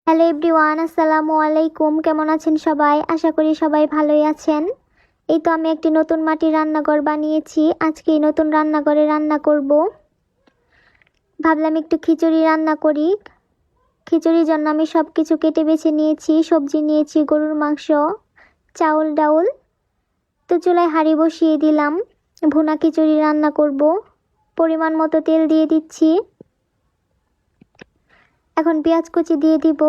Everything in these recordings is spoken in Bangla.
হ্যালো এভরিওয়ান, আসসালামু আলাইকুম। কেমন আছেন সবাই? আশা করি সবাই ভালোই আছেন। এই তো আমি একটি নতুন মাটির রান্নাঘর বানিয়েছি। আজকে এই নতুন রান্নাঘরে রান্না করব। ভাবলাম একটু খিচুড়ি রান্না করি। খিচুড়ির জন্য আমি সব কিছু কেটে বেছে নিয়েছি। সবজি নিয়েছি, গরুর মাংস, চাউল ডাউল। তো চুলায় হাঁড়ি বসিয়ে দিলাম। ভুনা খিচুড়ি রান্না করব। পরিমাণ মতো তেল দিয়ে দিচ্ছি। এখন পেঁয়াজ কুচি দিয়ে দিব।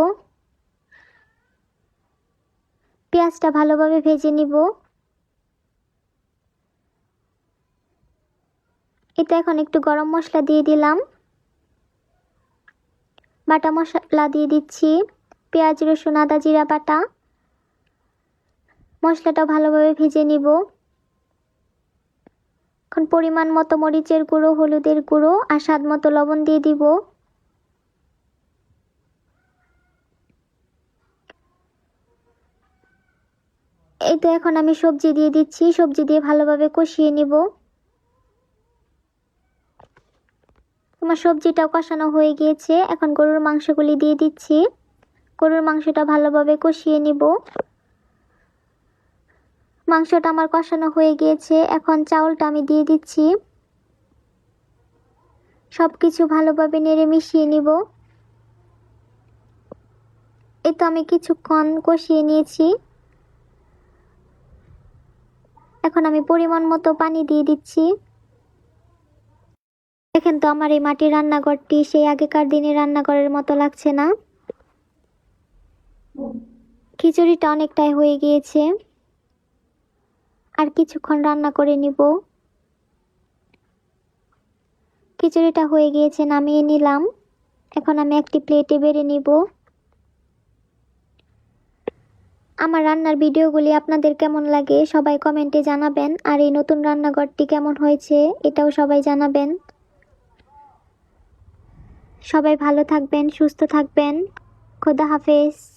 পেঁয়াজটা ভালোভাবে ভেজে নিব। এতে এখন একটু গরম মশলা দিয়ে দিলাম। বাটা মশলা দিয়ে দিচ্ছি, পেঁয়াজ রসুন আদা জিরা বাটা। মশলাটা ভালোভাবে ভেজে নিব। এখন পরিমাণ মতো মরিচের গুঁড়ো, হলুদের গুঁড়ো আর স্বাদ মতো লবণ দিয়ে দিব। এই তো এখন আমি সবজি দিয়ে দিচ্ছি। সবজি দিয়ে ভালোভাবে কষিয়ে নিব। আমার সবজিটাও কষানো হয়ে গিয়েছে। এখন গরুর মাংসগুলি দিয়ে দিচ্ছি। গরুর মাংসটা ভালোভাবে কষিয়ে নিব। মাংসটা আমার কষানো হয়ে গিয়েছে। এখন চাউলটা আমি দিয়ে দিচ্ছি। সব কিছু ভালোভাবে নেড়ে মিশিয়ে নিব। এই তো আমি কিছুক্ষণ কষিয়ে নিয়েছি। এখন আমি পরিমাণ মতো পানি দিয়ে দিচ্ছি। দেখেন তো আমার এই মাটির রান্নাঘরটি সেই আগেকার দিনের রান্নাঘরের মতো লাগছে না। খিচুড়িটা অনেকটাই হয়ে গিয়েছে। আর কিছুক্ষণ রান্না করে নিব। খিচুড়িটা হয়ে গিয়েছে, নামিয়ে নিলাম। এখন আমি একটি প্লেটে বেড়ে নিব। আমার রান্নার ভিডিওগুলি আপনাদের কেমন লাগে সবাই কমেন্টে জানাবেন। আর এই নতুন রান্নাঘরটি কেমন হয়েছে এটাও সবাই জানাবেন। সবাই ভালো থাকবেন, সুস্থ থাকবেন। খোদা হাফেজ।